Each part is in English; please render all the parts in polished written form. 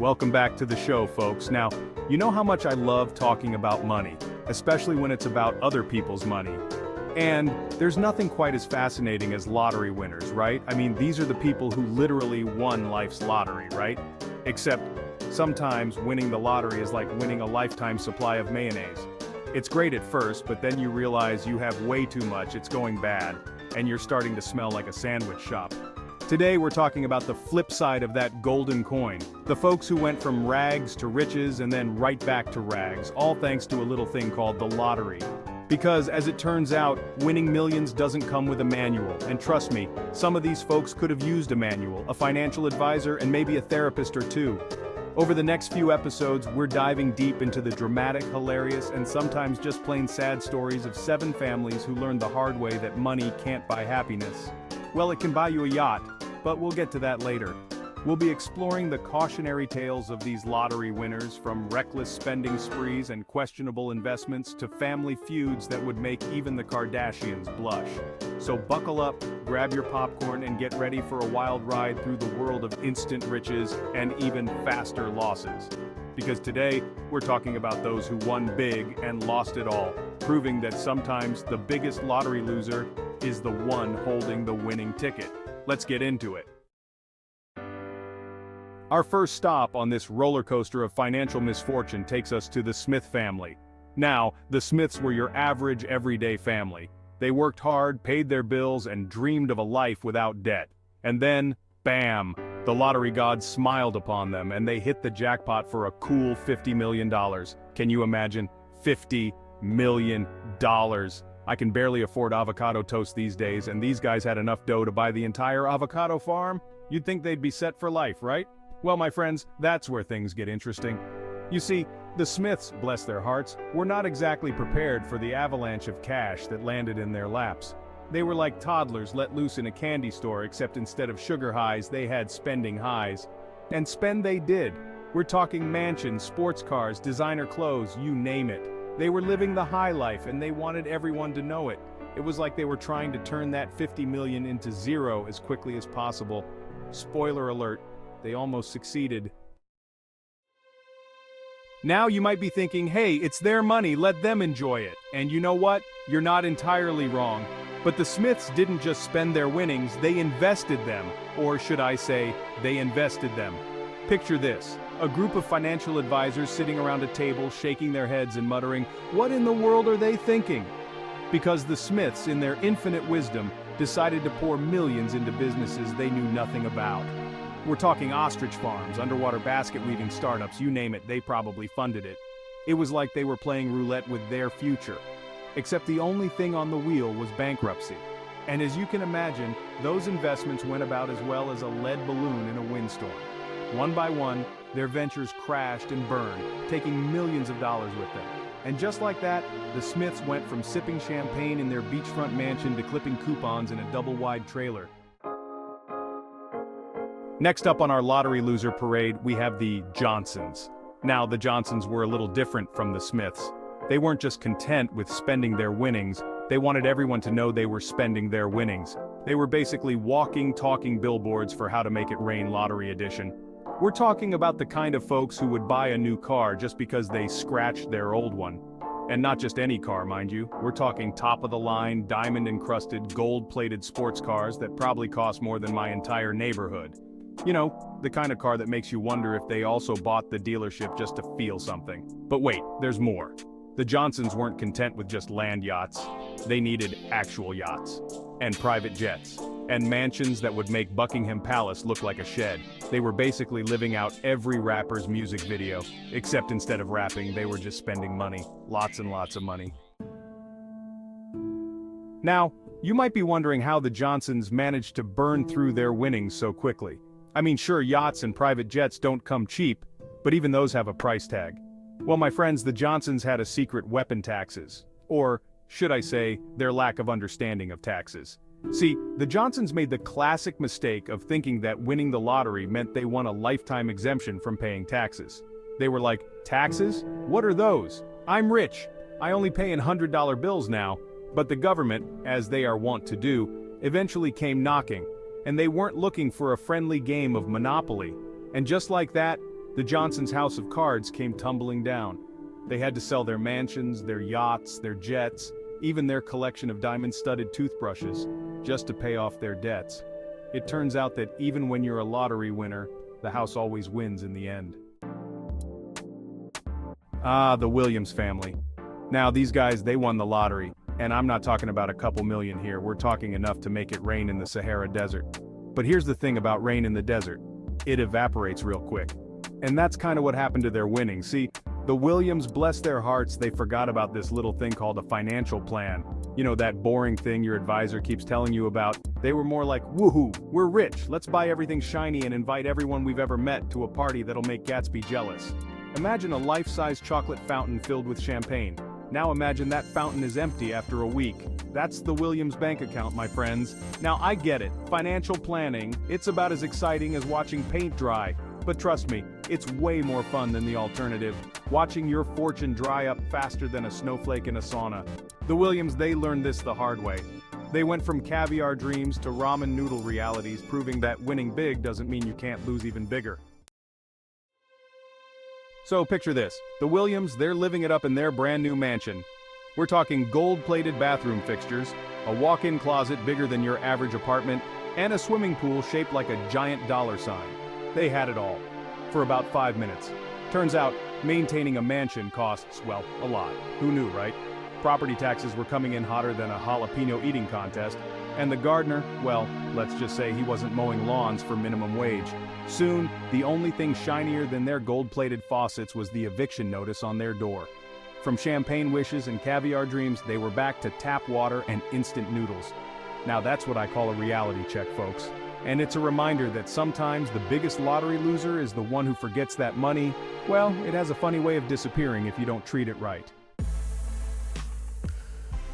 Welcome back to the show, folks. Now, you know how much I love talking about money, especially when it's about other people's money. And there's nothing quite as fascinating as lottery winners, right? I mean, these are the people who literally won life's lottery, right? Except sometimes winning the lottery is like winning a lifetime supply of mayonnaise. It's great at first, but then you realize you have way too much, it's going bad, and you're starting to smell like a sandwich shop. Today we're talking about the flip side of that golden coin. The folks who went from rags to riches and then right back to rags, all thanks to a little thing called the lottery. Because, as it turns out, winning millions doesn't come with a manual, and trust me, some of these folks could have used a manual, a financial advisor, and maybe a therapist or two. Over the next few episodes, we're diving deep into the dramatic, hilarious, and sometimes just plain sad stories of 7 families who learned the hard way that money can't buy happiness. Well, it can buy you a yacht, but we'll get to that later. We'll be exploring the cautionary tales of these lottery winners, from reckless spending sprees and questionable investments to family feuds that would make even the Kardashians blush. So buckle up, grab your popcorn, and get ready for a wild ride through the world of instant riches and even faster losses. Because today, we're talking about those who won big and lost it all, proving that sometimes the biggest lottery loser is the one holding the winning ticket. Let's get into it. Our first stop on this roller coaster of financial misfortune takes us to the Smith family. Now, the Smiths were your average, everyday family. They worked hard, paid their bills, and dreamed of a life without debt. And then, bam! The lottery gods smiled upon them, and they hit the jackpot for a cool $50 million. Can you imagine? $50 million. I can barely afford avocado toast these days, and these guys had enough dough to buy the entire avocado farm? You'd think they'd be set for life, right? Well, my friends, that's where things get interesting. You see, the Smiths, bless their hearts, were not exactly prepared for the avalanche of cash that landed in their laps. They were like toddlers let loose in a candy store, except instead of sugar highs, they had spending highs. And spend they did. We're talking mansions, sports cars, designer clothes, you name it. They were living the high life, and they wanted everyone to know it. It was like they were trying to turn that 50 million into zero as quickly as possible. Spoiler alert, they almost succeeded. Now you might be thinking, hey, it's their money, let them enjoy it. And you know what? You're not entirely wrong. But the Smiths didn't just spend their winnings, they invested them. Or should I say, they invested them. Picture this, a group of financial advisors sitting around a table shaking their heads and muttering, what in the world are they thinking? Because the Smiths, in their infinite wisdom, decided to pour millions into businesses they knew nothing about. We're talking ostrich farms, underwater basket weaving startups, you name it, they probably funded it. It was like they were playing roulette with their future. Except the only thing on the wheel was bankruptcy. And as you can imagine, those investments went about as well as a lead balloon in a windstorm. One by one, their ventures crashed and burned, taking millions of dollars with them. And just like that, the Smiths went from sipping champagne in their beachfront mansion to clipping coupons in a double-wide trailer. Next up on our lottery loser parade, we have the Johnsons. Now, the Johnsons were a little different from the Smiths. They weren't just content with spending their winnings, they wanted everyone to know they were spending their winnings. They were basically walking, talking billboards for How to Make It Rain Lottery Edition. We're talking about the kind of folks who would buy a new car just because they scratched their old one. And not just any car, mind you. We're talking top-of-the-line, diamond-encrusted, gold-plated sports cars that probably cost more than my entire neighborhood. You know, the kind of car that makes you wonder if they also bought the dealership just to feel something. But wait, there's more. The Johnsons weren't content with just land yachts. They needed actual yachts, and private jets, and mansions that would make Buckingham Palace look like a shed. They were basically living out every rapper's music video, except instead of rapping, they were just spending money. Lots and lots of money. Now, you might be wondering how the Johnsons managed to burn through their winnings so quickly. I mean, sure, yachts and private jets don't come cheap, but even those have a price tag. Well, my friends, the Johnsons had a secret weapon: taxes. Or, should I say, their lack of understanding of taxes. See, the Johnsons made the classic mistake of thinking that winning the lottery meant they won a lifetime exemption from paying taxes. They were like, taxes? What are those? I'm rich. I only pay in $100 bills now. But the government, as they are wont to do, eventually came knocking. And they weren't looking for a friendly game of Monopoly. And just like that, The Johnsons' house of cards came tumbling down. They had to sell their mansions, their yachts, their jets, even their collection of diamond-studded toothbrushes, just to pay off their debts. It turns out that even when you're a lottery winner, the house always wins in the end. Ah, the Williams family. Now these guys, they won the lottery, and I'm not talking about a couple million here, we're talking enough to make it rain in the Sahara Desert. But here's the thing about rain in the desert. It evaporates real quick. And that's kind of what happened to their winnings. See, the Williams, bless their hearts, they forgot about this little thing called a financial plan. You know, that boring thing your advisor keeps telling you about. They were more like, woohoo, we're rich, let's buy everything shiny and invite everyone we've ever met to a party that'll make Gatsby jealous. Imagine a life-size chocolate fountain filled with champagne. Now imagine that fountain is empty after a week. That's the Williams bank account, my friends. Now I get it, financial planning, it's about as exciting as watching paint dry. But trust me, it's way more fun than the alternative, watching your fortune dry up faster than a snowflake in a sauna. The Williams, they learned this the hard way. They went from caviar dreams to ramen noodle realities, proving that winning big doesn't mean you can't lose even bigger. So picture this, the Williams, they're living it up in their brand new mansion. We're talking gold-plated bathroom fixtures, a walk-in closet bigger than your average apartment, and a swimming pool shaped like a giant dollar sign. They had it all. For about 5 minutes. Turns out, maintaining a mansion costs, well, a lot. Who knew, right? Property taxes were coming in hotter than a jalapeno eating contest, and the gardener, well, let's just say he wasn't mowing lawns for minimum wage. Soon, the only thing shinier than their gold-plated faucets was the eviction notice on their door. From champagne wishes and caviar dreams, they were back to tap water and instant noodles. Now that's what I call a reality check, folks. And it's a reminder that sometimes the biggest lottery loser is the one who forgets that money, well, it has a funny way of disappearing if you don't treat it right.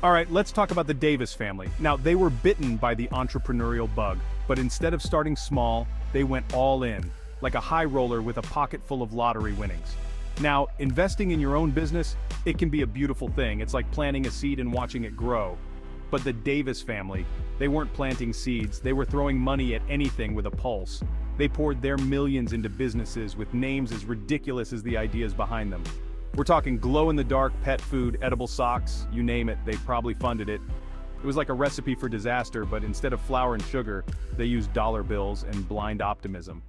Alright, let's talk about the Davis family. Now, they were bitten by the entrepreneurial bug, but instead of starting small, they went all in, like a high roller with a pocket full of lottery winnings. Now, investing in your own business, it can be a beautiful thing. It's like planting a seed and watching it grow. But the Davis family, they weren't planting seeds, they were throwing money at anything with a pulse. They poured their millions into businesses with names as ridiculous as the ideas behind them. We're talking glow-in-the-dark pet food, edible socks, you name it, they probably funded it. It was like a recipe for disaster, but instead of flour and sugar, they used dollar bills and blind optimism.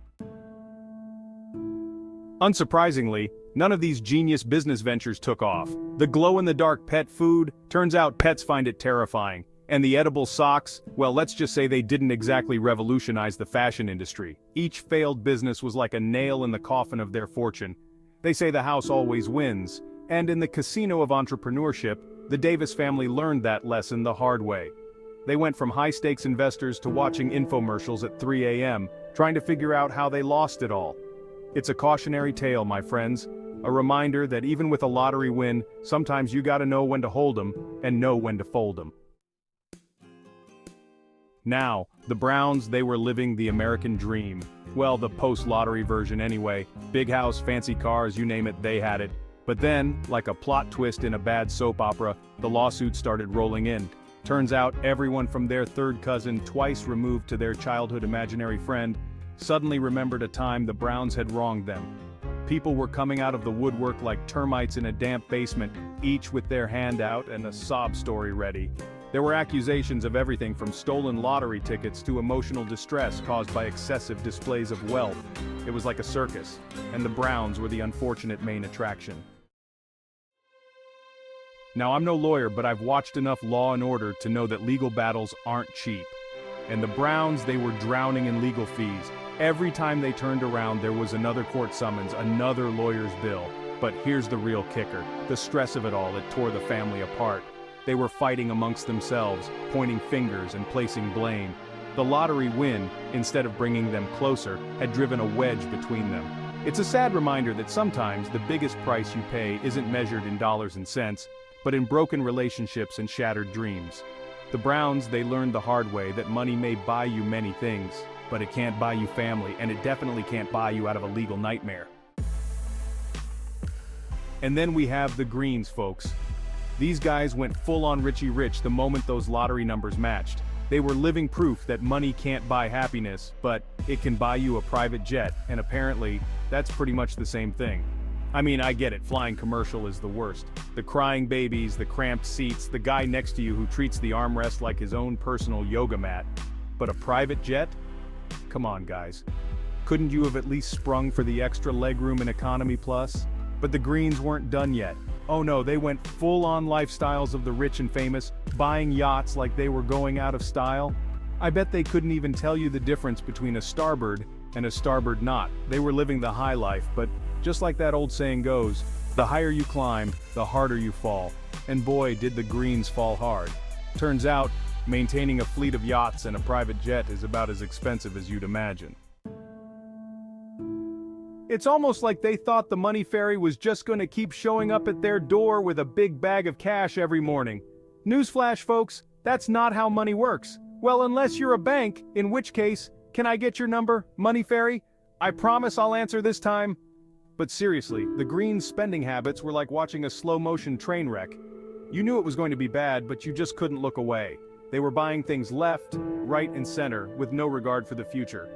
Unsurprisingly, none of these genius business ventures took off. The glow-in-the-dark pet food, turns out pets find it terrifying. And the edible socks, well, let's just say they didn't exactly revolutionize the fashion industry. Each failed business was like a nail in the coffin of their fortune. They say the house always wins, and in the casino of entrepreneurship, the Davis family learned that lesson the hard way. They went from high-stakes investors to watching infomercials at 3 a.m., trying to figure out how they lost it all. It's a cautionary tale, my friends, a reminder that even with a lottery win, sometimes you gotta know when to hold 'em and know when to fold 'em. Now, the Browns, they were living the American dream. Well, the post-lottery version anyway. Big house, fancy cars, you name it, they had it. But then, like a plot twist in a bad soap opera, the lawsuits started rolling in. Turns out everyone from their third cousin twice removed to their childhood imaginary friend suddenly remembered a time the Browns had wronged them. People were coming out of the woodwork like termites in a damp basement, each with their hand out and a sob story ready. There were accusations of everything from stolen lottery tickets to emotional distress caused by excessive displays of wealth. It was like a circus, and the Browns were the unfortunate main attraction. Now, I'm no lawyer, but I've watched enough Law and Order to know that legal battles aren't cheap. And the Browns, they were drowning in legal fees. Every time they turned around, there was another court summons, another lawyer's bill. But here's the real kicker. The stress of it all, it tore the family apart. They were fighting amongst themselves, pointing fingers and placing blame. The lottery win, instead of bringing them closer, had driven a wedge between them. It's a sad reminder that sometimes the biggest price you pay isn't measured in dollars and cents, but in broken relationships and shattered dreams. The Browns, they learned the hard way that money may buy you many things, but it can't buy you family, and it definitely can't buy you out of a legal nightmare. And then we have the Greens, folks. These guys went full-on Richie Rich the moment those lottery numbers matched. They were living proof that money can't buy happiness, but it can buy you a private jet, and apparently, that's pretty much the same thing. I mean, I get it, flying commercial is the worst. The crying babies, the cramped seats, the guy next to you who treats the armrest like his own personal yoga mat. But a private jet? Come on, guys. Couldn't you have at least sprung for the extra legroom in Economy Plus? But the Greens weren't done yet. Oh no, they went full-on lifestyles of the rich and famous, buying yachts like they were going out of style. I bet they couldn't even tell you the difference between a starboard and a starboard knot. They were living the high life, but just like that old saying goes, the higher you climb, the harder you fall. And boy, did the Greens fall hard. Turns out, maintaining a fleet of yachts and a private jet is about as expensive as you'd imagine. It's almost like they thought the money fairy was just going to keep showing up at their door with a big bag of cash every morning. Newsflash, folks, that's not how money works. Well, unless you're a bank, in which case, can I get your number, money fairy? I promise I'll answer this time. But seriously, the Greens' spending habits were like watching a slow-motion train wreck. You knew it was going to be bad, but you just couldn't look away. They were buying things left, right, and center, with no regard for the future.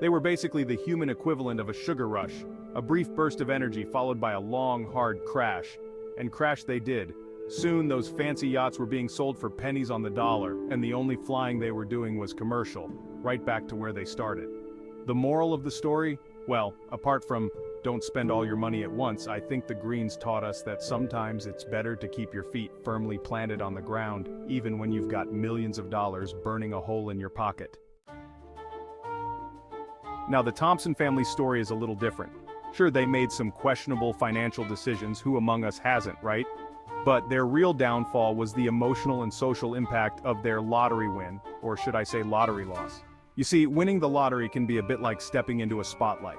They were basically the human equivalent of a sugar rush, a brief burst of energy followed by a long, hard crash. And crash they did. Soon those fancy yachts were being sold for pennies on the dollar, and the only flying they were doing was commercial, right back to where they started. The moral of the story? Well, apart from don't spend all your money at once, I think the Greens taught us that sometimes it's better to keep your feet firmly planted on the ground, even when you've got millions of dollars burning a hole in your pocket. Now, the Thompson family's story is a little different. Sure, they made some questionable financial decisions, who among us hasn't, right? But their real downfall was the emotional and social impact of their lottery win, or should I say lottery loss. You see, winning the lottery can be a bit like stepping into a spotlight.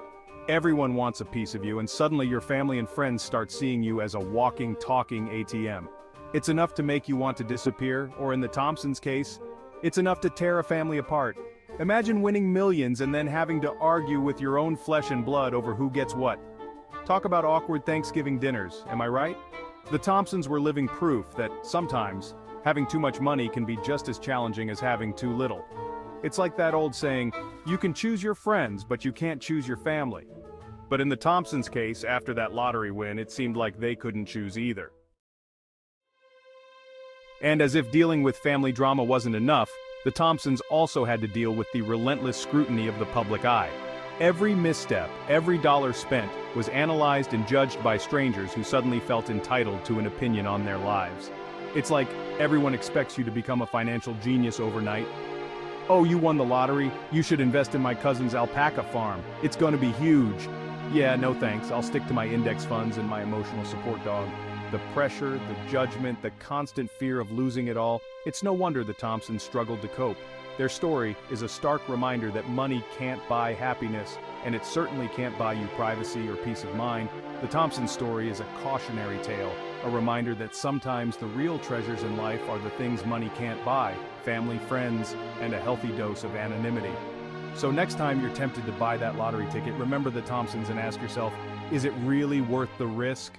Everyone wants a piece of you, and suddenly your family and friends start seeing you as a walking, talking ATM. It's enough to make you want to disappear, or in the Thompsons' case, it's enough to tear a family apart. Imagine winning millions and then having to argue with your own flesh and blood over who gets what. Talk about awkward Thanksgiving dinners, am I right? The Thompsons were living proof that sometimes, having too much money can be just as challenging as having too little. It's like that old saying, you can choose your friends, but you can't choose your family. But in the Thompsons' case, after that lottery win, it seemed like they couldn't choose either. And as if dealing with family drama wasn't enough, the Thompsons also had to deal with the relentless scrutiny of the public eye. Every misstep, every dollar spent, was analyzed and judged by strangers who suddenly felt entitled to an opinion on their lives. It's like everyone expects you to become a financial genius overnight. Oh, you won the lottery? You should invest in my cousin's alpaca farm. It's gonna be huge. Yeah, no thanks. I'll stick to my index funds and my emotional support dog. The pressure, the judgment, the constant fear of losing it all, it's no wonder the Thompsons struggled to cope. Their story is a stark reminder that money can't buy happiness, and it certainly can't buy you privacy or peace of mind. The Thompson story is a cautionary tale, a reminder that sometimes the real treasures in life are the things money can't buy: family, friends, and a healthy dose of anonymity. So next time you're tempted to buy that lottery ticket, remember the Thompsons and ask yourself, is it really worth the risk?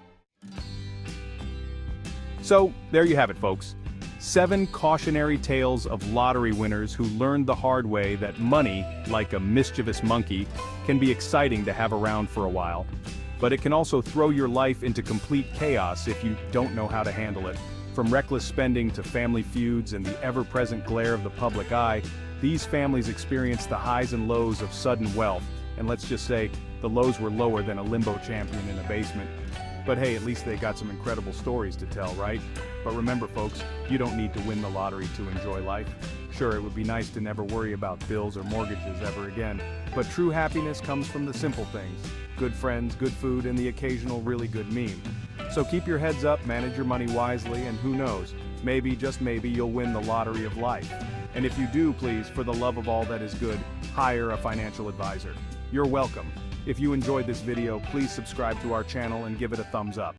So, there you have it, folks. 7 cautionary tales of lottery winners who learned the hard way that money, like a mischievous monkey, can be exciting to have around for a while. But it can also throw your life into complete chaos if you don't know how to handle it. From reckless spending to family feuds and the ever-present glare of the public eye, these families experienced the highs and lows of sudden wealth. And let's just say, the lows were lower than a limbo champion in a basement. But hey, at least they got some incredible stories to tell, right? But remember, folks, you don't need to win the lottery to enjoy life. Sure, it would be nice to never worry about bills or mortgages ever again, but true happiness comes from the simple things: good friends, good food, and the occasional really good meme. So keep your heads up, manage your money wisely, and who knows, maybe, just maybe, you'll win the lottery of life. And if you do, please, for the love of all that is good, hire a financial advisor. You're welcome. If you enjoyed this video, please subscribe to our channel and give it a thumbs up.